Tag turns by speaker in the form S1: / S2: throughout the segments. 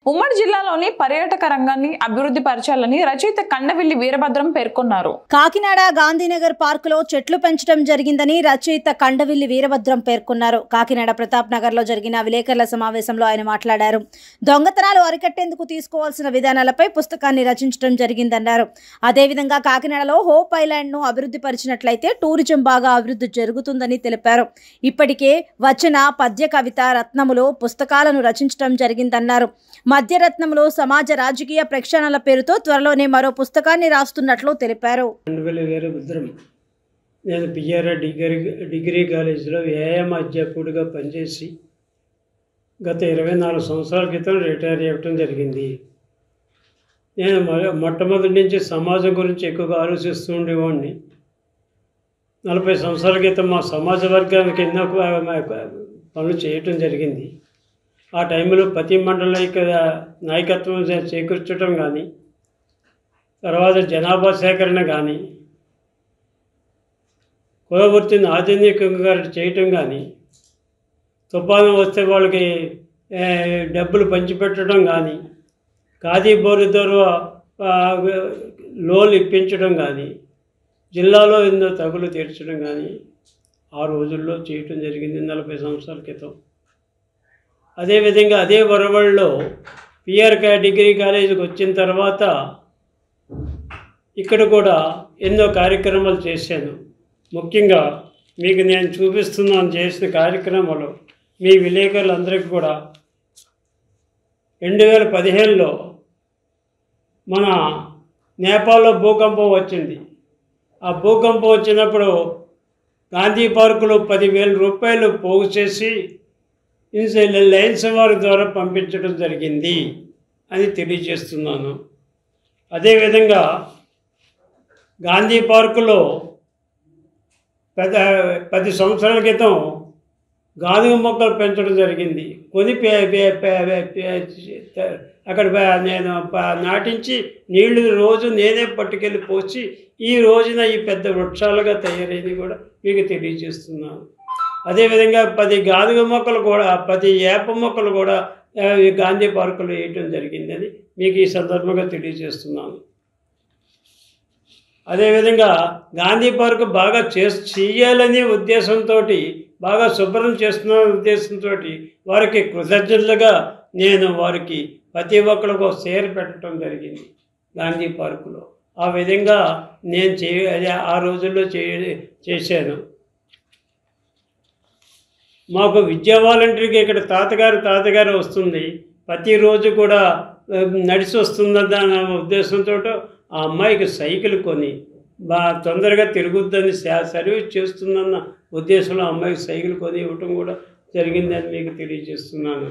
S1: ఉమ్మడి జిల్లాలోని పర్యాటక రంగాన్ని అభివృద్ధి పరచాలని రచయిత కండవిల్లి వీరభద్రం పేర్కొన్నారు.
S2: కాకినాడ గాంధీనగర్ పార్కులో చెట్లు పెంచడం జరిగిందని రచయిత కండవిల్లి వీరభద్రం పేర్కొన్నారు. కాకినాడ ప్రతాప్ నగర్ లో జరిగిన విలేకరుల సమావేశంలో ఆయన మాట్లాడారు. దొంగతనాలు అరికట్టేందుకు తీసుకోవాల్సిన విధానాలపై పుస్తకాన్ని రచించడం జరిగిందన్నారు. అదేవిధంగా కాకినాడలో హోప్ ఐలాండ్ ను అభివృద్ధి పరిచినట్లయితే టూరిజం బాగా అభివృద్ధి జరుగుతుందని తెలిపారు. ఇప్పటికే వచన పద్య కవిత రత్నములో పుస్తకాలను రచించడం జరిగిందన్నారు. మధ్యరత్నంలో సమాజ రాజకీయ ప్రక్షాళనల పేరుతో త్వరలోనే మరో పుస్తకాన్ని రాస్తున్నట్లు తెలిపారు.
S3: నేను పిఆర్ డిగ్రీ కాలేజీలో వ్యాయామ అధ్యాపకుడిగా పనిచేసి గత 24 సంవత్సరాల క్రితం రిటైర్ అవ్వటం జరిగింది. నేను మొట్టమొదటి నుంచి సమాజం గురించి ఎక్కువగా ఆలోచిస్తూ ఉండేవాడిని. 40 సంవత్సరాల క్రితం మా సమాజ వర్గానికి ఎన్నో పనులు చేయటం జరిగింది. ఆ టైంలో ప్రతి మండలిక నాయకత్వం చేకూర్చడం కానీ, తర్వాత జనాభా సేకరణ కానీ, కులవృత్తిని ఆధునికంగా చేయటం కానీ, తుఫాను వస్తే వాళ్ళకి డబ్బులు పంచిపెట్టడం కానీ, ఖాదీ బోర్డు ద్వారా లోన్లు ఇప్పించడం కానీ, జిల్లాలో ఎన్నో తగులు తీర్చడం కానీ ఆ రోజుల్లో చేయటం జరిగింది 40 సంవత్సరాల క్రితం. అదేవిధంగా అదే వరవళ్ళలో పిఆర్ డిగ్రీ కాలేజీకి వచ్చిన తర్వాత ఇక్కడ కూడా ఎన్నో కార్యక్రమాలు చేశాను. ముఖ్యంగా మీకు నేను చూపిస్తున్నాను చేసిన కార్యక్రమాలు మీ విలేకరులందరికీ కూడా 2015లో మన నేపాల్లో భూకంపం వచ్చింది. ఆ భూకంపం వచ్చినప్పుడు గాంధీ పార్కులో 10,000 రూపాయలు పోగు చేసి లయన్స్ వారి ద్వారా పంపించడం జరిగింది అని తెలియజేస్తున్నాను. అదేవిధంగా గాంధీ పార్కులో 10 సంవత్సరాల క్రితం గానుగ మొక్కలు పెంచడం జరిగింది. కొని అక్కడ నేను నాటించి నీళ్లు రోజు నేనే పట్టుకెళ్ళి పోసి ఈ రోజున ఈ పెద్ద వృక్షాలుగా తయారైనవి కూడా మీకు తెలియజేస్తున్నాను. అదేవిధంగా 10 గానుగ మొక్కలు కూడా 10 వేప మొక్కలు కూడా గాంధీ పార్కులో వేయటం జరిగిందని మీకు ఈ సందర్భంగా తెలియజేస్తున్నాను. అదేవిధంగా గాంధీ పార్కు బాగా చేయాలనే ఉద్దేశంతో, బాగా శుభ్రం చేస్తున్న ఉద్దేశంతో వారికి కృతజ్ఞతలుగా నేను వారికి ప్రతి ఒక్కరికి ఒక షేర్ పెట్టడం జరిగింది గాంధీ పార్కులో. ఆ విధంగా నేను ఆ రోజుల్లో చేశాను. మాకు విద్యా వాలంటీర్కి ఇక్కడ తాతగారు వస్తుంది, ప్రతిరోజు కూడా నడిచి వస్తుందన్న ఉద్దేశంతో ఆ అమ్మాయికి సైకిల్ కొని తొందరగా తిరుగుద్దని సర్వీస్ చేస్తుందన్న ఉద్దేశంలో అమ్మాయికి సైకిల్ కొని ఇవ్వటం కూడా జరిగిందని మీకు తెలియజేస్తున్నాను.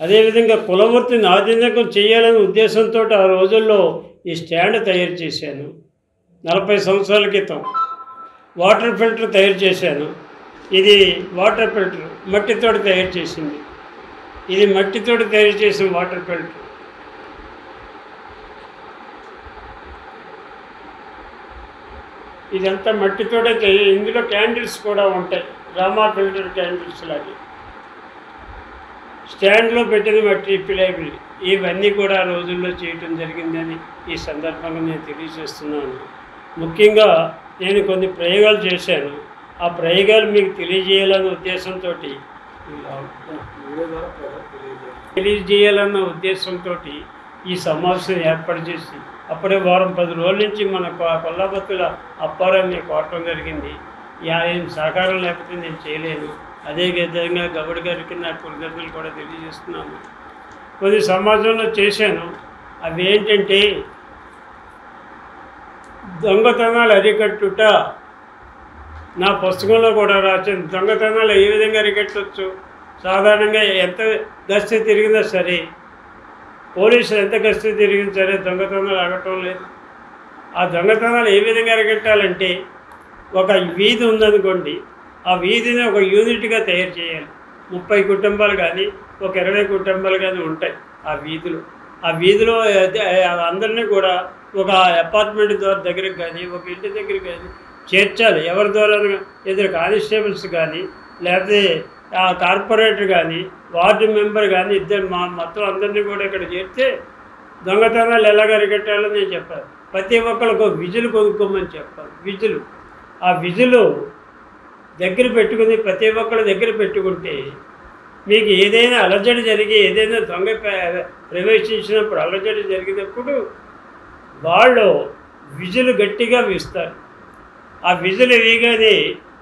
S3: అదేవిధంగా కులవృత్తిని ఆధునికం చేయాలనే ఉద్దేశంతో ఆ రోజుల్లో ఈ స్టాండ్ తయారు చేశాను. 40 సంవత్సరాల క్రితం వాటర్ ఫిల్టర్ తయారు చేశాను. ఇది వాటర్ ఫిల్టర్ మట్టితో తయారు చేసింది. ఇది మట్టితో తయారు చేసిన వాటర్ ఫిల్టర్. ఇదంతా మట్టితోటే ఇందులో క్యాండిల్స్ కూడా ఉంటాయి, రామా ఫిల్టర్ క్యాండిల్స్ లాగే. స్టాండ్లో పెట్టిన మట్టి పిలైబుల్ ఇవన్నీ కూడా ఆ రోజుల్లో చేయటం జరిగిందని ఈ సందర్భంగా నేను తెలియజేస్తున్నాను. ముఖ్యంగా నేను కొన్ని ప్రయోగాలు చేశాను. ఆ ప్రయోగాలు మీకు తెలియజేయాలన్న ఉద్దేశంతో ఈ సమావేశం ఏర్పాటు చేసి అప్పుడే వారం 10 రోజుల నుంచి మన కొల్లాపత్తుల అప్పారాన్ని కోరటం జరిగింది. ఆయన సహకారం లేకపోతే నేను చేయలేను. అదే విధంగా గౌడ్ గారికి నా కృతజ్ఞతలు కూడా తెలియజేస్తున్నాను. కొన్ని సమాజంలో చేశాను. అవి ఏంటంటే దొంగతనాలు అరికట్టుట. నా పుస్తకంలో కూడా రాసిన దొంగతనాలు ఏ విధంగా అరికట్టవచ్చు. సాధారణంగా ఎంత గస్తీ తిరిగినా సరే, పోలీసులు ఎంత గస్తీ తిరిగినా సరే దొంగతనాలు ఆగటం లేదు. ఆ దొంగతనాలు ఏ విధంగా అరికట్టాలంటే, ఒక వీధి ఉందనుకోండి, ఆ వీధిని ఒక యూనిట్గా తయారు చేయాలి. 30 కుటుంబాలు కానీ ఒక 20 కుటుంబాలు కానీ ఉంటాయి ఆ వీధిలో అందరినీ కూడా ఒక అపార్ట్మెంట్ దగ్గరికి కానీ ఒక ఇంటి దగ్గరికి కానీ చేర్చాలి. ఎవరి ద్వారా, ఇద్దరు కానిస్టేబుల్స్ కానీ లేకపోతే ఆ కార్పొరేటర్ కానీ వార్డు మెంబర్ కానీ ఇద్దరు మొత్తం అందరినీ కూడా ఇక్కడ చేస్తే దొంగతనాలు ఎలాగ అరికట్టాలో నేను చెప్పాను. ప్రతి ఒక్కరికి ఒక విజులు కొనుక్కోమని చెప్పాను. విజులు, ఆ విజులు దగ్గర పెట్టుకుని ప్రతి ఒక్కరి దగ్గర పెట్టుకుంటే మీకు ఏదైనా అలజడి జరిగి ఏదైనా దొంగ ప్రవేశించినప్పుడు అలజడి జరిగినప్పుడు వాళ్ళు విజులు గట్టిగా వీస్తారు. ఆ విజులు వేయగానే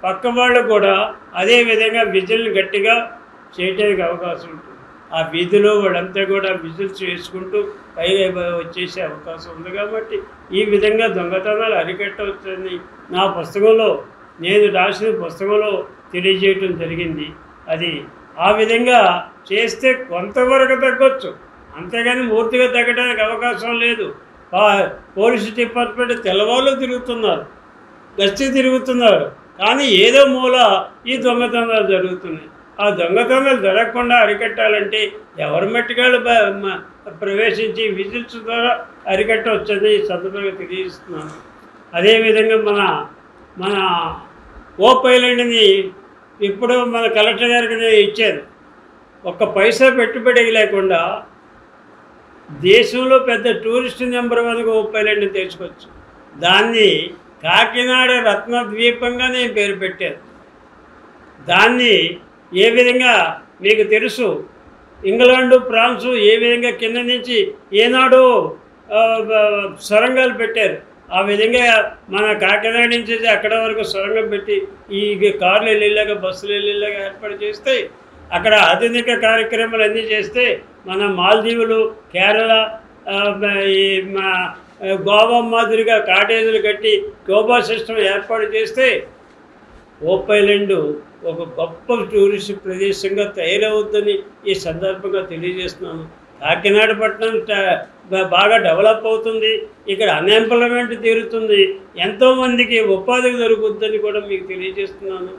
S3: పక్క వాళ్ళు కూడా అదే విధంగా విజుల్ని గట్టిగా చేయడానికి అవకాశం ఉంటుంది. ఆ వీధిలో వాళ్ళంతా కూడా విజిల్స్ వేసుకుంటూ పైగా వచ్చేసే అవకాశం ఉంది. కాబట్టి ఈ విధంగా దొంగతనాలు అరికట్టవచ్చని నా పుస్తకంలో, నేను రాసిన పుస్తకంలో తెలియజేయటం జరిగింది. అది ఆ విధంగా చేస్తే కొంతవరకు తగ్గొచ్చు, అంతేగాని పూర్తిగా తగ్గడానికి అవకాశం లేదు. పోలీసు డిపార్ట్మెంట్ తెల్లవాళ్ళు తిరుగుతున్నారు, గస్తీ తిరుగుతున్నారు, కానీ ఏదో మూల ఈ దొంగతనాలు జరుగుతున్నాయి. ఆ దొంగతనాలు జరగకుండా అరికట్టాలంటే ఎవరి మట్టిగాళ్ళు ప్రవేశించి విజిల్స్ ద్వారా అరికట్టవచ్చని ఈ సందర్భంగా తెలియజేస్తున్నాను. అదేవిధంగా మన ఓప్ ఐలాండ్ని ఇప్పుడు మన కలెక్టర్ గారికి ఇచ్చారు. ఒక్క పైసా పెట్టుబడి లేకుండా దేశంలో పెద్ద టూరిస్ట్ నెంబర్ 1 ఓప్ ఐలాండ్ని తెచ్చుకోవచ్చు. దాన్ని కాకినాడ రత్నద్వీపంగా నేను పేరు పెట్టాను. దాన్ని ఏ విధంగా మీకు తెలుసు, ఇంగ్లాండు ఫ్రాన్సు ఏ విధంగా కింద నుంచి ఏనాడు సొరంగాలు పెట్టారు, ఆ విధంగా మన కాకినాడ నుంచి అక్కడ వరకు సొరంగం పెట్టి ఈ కార్లు వెళ్ళేలాగా బస్సులు వెళ్ళేలాగా ఏర్పాటు చేస్తే అక్కడ ఆధునిక కార్యక్రమాలు అన్నీ చేస్తే మన మాల్దీవులు, కేరళ, ఈ గోవా మాదిరిగా కాటేజీలు కట్టి గోవా సిస్టమ్ ఏర్పాటు చేస్తే ఓప్ ఐలాండ్ ఒక గొప్ప టూరిస్ట్ ప్రదేశంగా తయారవుద్దని ఈ సందర్భంగా తెలియజేస్తున్నాను. కాకినాడ పట్టణం బాగా డెవలప్ అవుతుంది, ఇక్కడ అన్ఎంప్లాయ్మెంట్ తీరుతుంది, ఎంతోమందికి ఉపాధి దొరుకుతుందని కూడా మీకు తెలియజేస్తున్నాను.